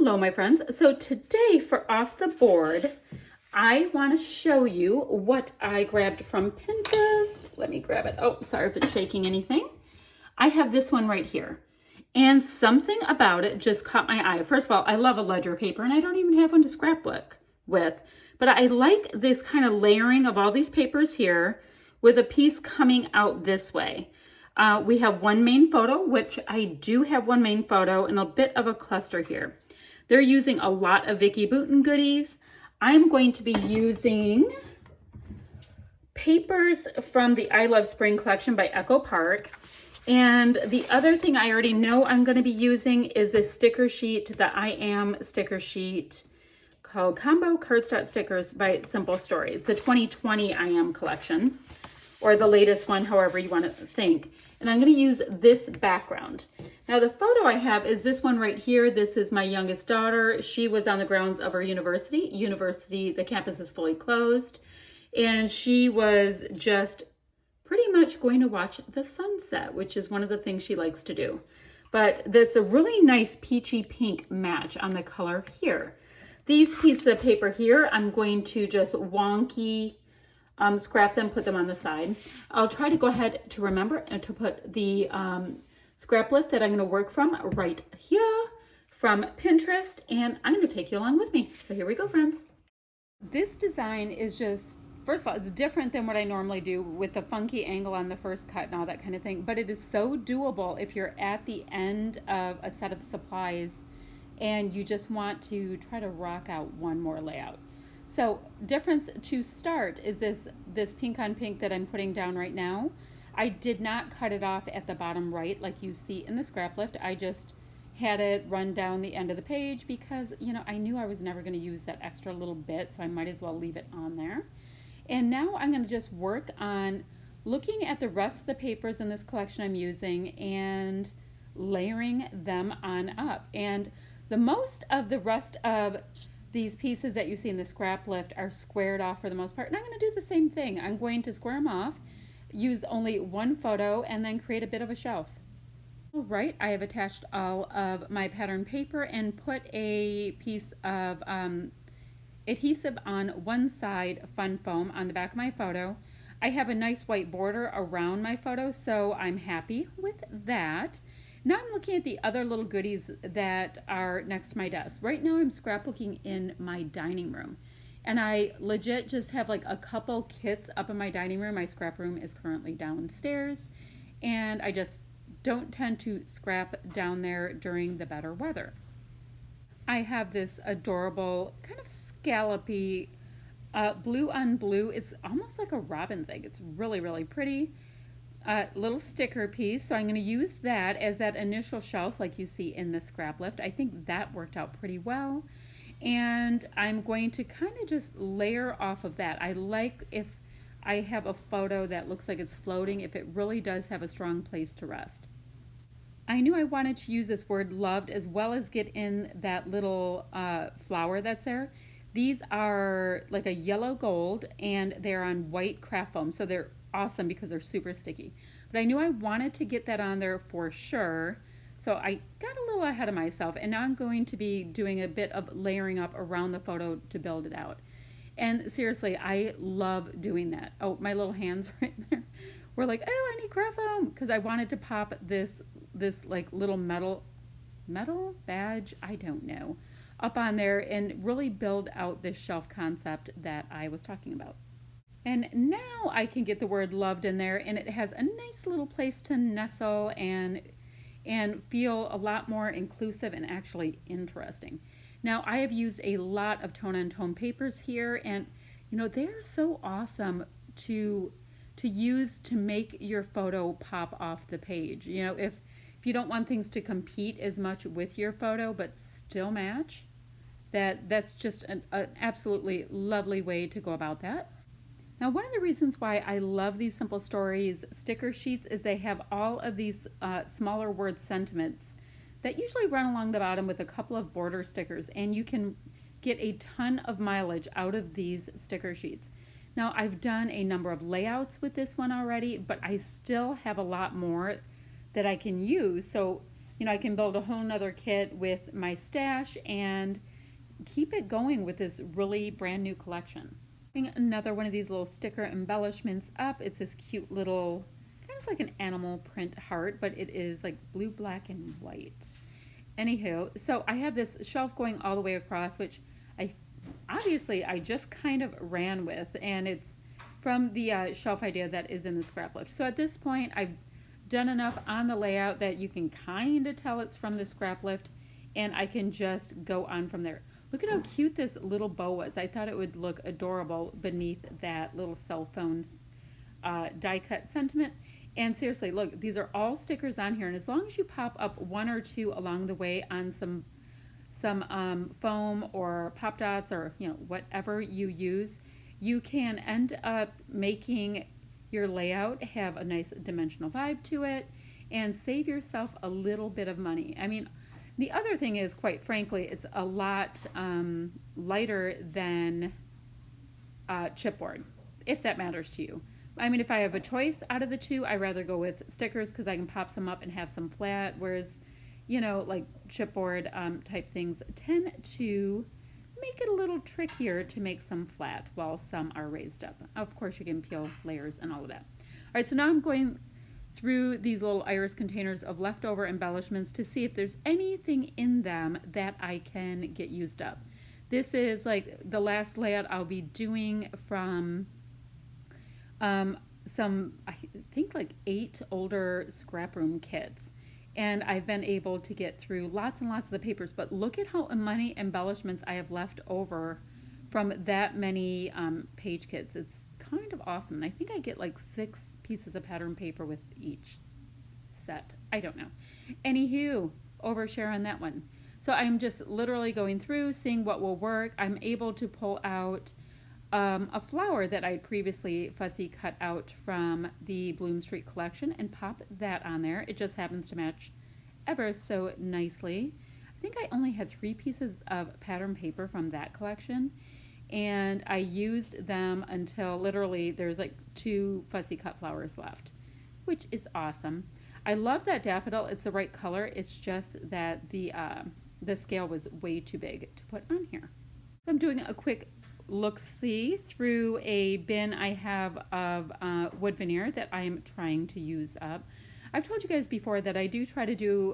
Hello, my friends. So today for Off the Board, I want to show you what I grabbed from Pinterest. Let me grab it. Oh, sorry if it's shaking anything. I have this one right here. And something about it just caught my eye. First of all, I love a ledger paper, and I don't even have one to scrapbook with. But I like this kind of layering of all these papers here with a piece coming out this way. We have one main photo, which I do have one main photo, and a bit of a cluster here. They're using a lot of Vicki Boutin goodies. I'm going to be using papers from the I Love Spring collection by Echo Park. And the other thing I already know I'm going to be using is this sticker sheet, the I Am sticker sheet called Combo Cardstock Stickers by Simple Story. It's a 2020 I Am collection, or the latest one, however you want to think. And I'm going to use this background. Now the photo I have is this one right here. This is my youngest daughter. She was on the grounds of our university. The campus is fully closed. And she was just pretty much going to watch the sunset, which is one of the things she likes to do. But that's a really nice peachy pink match on the color here. These pieces of paper here, I'm going to just wonky scrap them, put them on the side. I'll try to go ahead to remember and to put the scrap list that I'm going to work from right here from Pinterest, and I'm going to take you along with me. So here we go, friends. This design is just, first of all, it's different than what I normally do with the funky angle on the first cut and all that kind of thing, but it is so doable if you're at the end of a set of supplies and you just want to try to rock out one more layout. So difference to start is this pink on pink that I'm putting down right now. I did not cut it off at the bottom right like you see in the scrap lift. I just had it run down the end of the page because, you know, I knew I was never going to use that extra little bit, so I might as well leave it on there. And now I'm going to just work on looking at the rest of the papers in this collection I'm using and layering them on up. And the most of the rest of these pieces that you see in the scrap lift are squared off for the most part, and I'm going to do the same thing. I'm going to square them off, use only one photo, and then create a bit of a shelf. All right, I have attached all of my pattern paper and put a piece of adhesive on one side, fun foam, on the back of my photo. I have a nice white border around my photo, so I'm happy with that. Now I'm looking at the other little goodies that are next to my desk. Right now I'm scrapbooking in my dining room. And I legit just have like a couple kits up in my dining room. My scrap room is currently downstairs. And I just don't tend to scrap down there during the better weather. I have this adorable kind of scallopy blue on blue. It's almost like a robin's egg. It's really, really pretty. Little sticker piece, so I'm going to use that as that initial shelf like you see in the scrap lift. I think that worked out pretty well, and I'm going to kind of just layer off of that. I like if I have a photo that looks like it's floating, if it really does have a strong place to rest. I knew I wanted to use this word loved as well as get in that little flower that's there. These are like a yellow gold and they're on white craft foam, so they're awesome because they're super sticky. But I knew I wanted to get that on there for sure, so I got a little ahead of myself, and now I'm going to be doing a bit of layering up around the photo to build it out. And seriously, I love doing that. Oh, my little hands right there were like, oh, I need craft foam, because I wanted to pop this like little metal badge, I don't know, up on there and really build out this shelf concept that I was talking about. And now I can get the word loved in there, and it has a nice little place to nestle and feel a lot more inclusive and actually interesting. Now I have used a lot of tone on tone papers here, and you know, they're so awesome to use to make your photo pop off the page. You know, if you don't want things to compete as much with your photo but still match, that's just an absolutely lovely way to go about that. Now, one of the reasons why I love these Simple Stories sticker sheets is they have all of these smaller word sentiments that usually run along the bottom with a couple of border stickers, and you can get a ton of mileage out of these sticker sheets. Now, I've done a number of layouts with this one already, but I still have a lot more that I can use. So you know, I can build a whole nother kit with my stash and keep it going with this really brand new collection. Another one of these little sticker embellishments up. It's this cute little, kind of like an animal print heart, but it is like blue, black, and white. Anywho, so I have this shelf going all the way across, which I obviously I just kind of ran with, and it's from the shelf idea that is in the scrap lift. So at this point, I've done enough on the layout that you can kind of tell it's from the scrap lift, and I can just go on from there. Look at how cute this little bow was. I thought it would look adorable beneath that little cell phone's die cut sentiment. And seriously, look, these are all stickers on here, and as long as you pop up one or two along the way on some foam or pop dots or, you know, whatever you use, you can end up making your layout have a nice dimensional vibe to it and save yourself a little bit of money. I mean, the other thing is, quite frankly, it's a lot lighter than chipboard, if that matters to you. I mean, if I have a choice out of the two, I rather go with stickers because I can pop some up and have some flat, whereas, you know, like chipboard type things tend to make it a little trickier to make some flat while some are raised up. Of course, you can peel layers and all of that. All right, so now I'm going through these little iris containers of leftover embellishments to see if there's anything in them that I can get used up. This is like the last layout I'll be doing from some, I think like 8 older scrap room kits. And I've been able to get through lots and lots of the papers, but look at how many embellishments I have left over from that many page kits. It's kind of awesome. And I think I get like 6 pieces of pattern paper with each set. I don't know. Anywho, overshare on that one. So I'm just literally going through, seeing what will work. I'm able to pull out a flower that I previously fussy cut out from the Bloom Street collection and pop that on there. It just happens to match ever so nicely. I think I only had 3 pieces of pattern paper from that collection, and I used them until literally there's like 2 fussy cut flowers left, which is awesome. I love that daffodil. It's the right color. It's just that the scale was way too big to put on here. So I'm doing a quick look-see through a bin I have of wood veneer that I'm trying to use up. I've told you guys before that I do try to do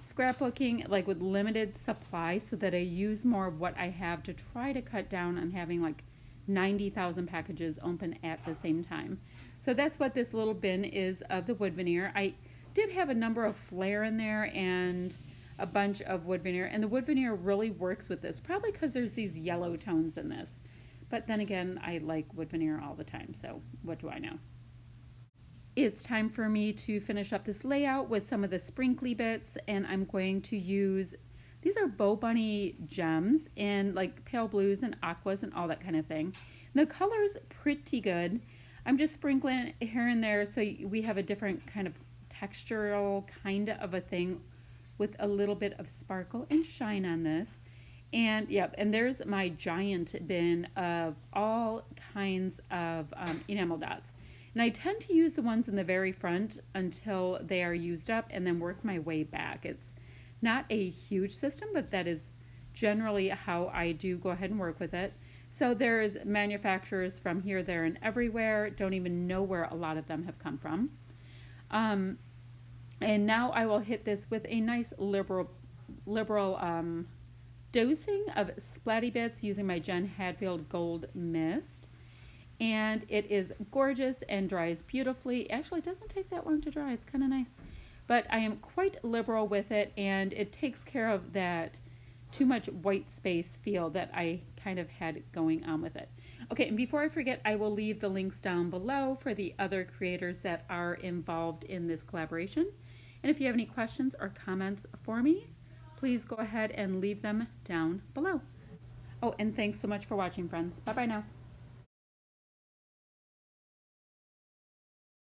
scrapbooking like with limited supply so that I use more of what I have to try to cut down on having like 90,000 packages open at the same time. So that's what this little bin is of the wood veneer. I did have a number of flare in there and a bunch of wood veneer, and the wood veneer really works with this, probably because there's these yellow tones in this. But then again, I like wood veneer all the time, so what do I know? It's time for me to finish up this layout with some of the sprinkly bits, and I'm going to use, these are Bo Bunny gems in like pale blues and aquas and all that kind of thing. The color's pretty good. I'm just sprinkling here and there so we have a different kind of textural kind of a thing with a little bit of sparkle and shine on this. And yep, and there's my giant bin of all kinds of enamel dots. And I tend to use the ones in the very front until they are used up and then work my way back. It's not a huge system, but that is generally how I do go ahead and work with it. So there's manufacturers from here, there, and everywhere. Don't even know where a lot of them have come from. And now I will hit this with a nice liberal dosing of Splatty Bits using my Jen Hadfield Gold Mist. And it is gorgeous and dries beautifully. Actually, it doesn't take that long to dry. It's kind of nice. But I am quite liberal with it, and it takes care of that too much white space feel that I kind of had going on with it. Okay, and before I forget, I will leave the links down below for the other creators that are involved in this collaboration. And if you have any questions or comments for me, please go ahead and leave them down below. Oh, and thanks so much for watching, friends. Bye-bye now.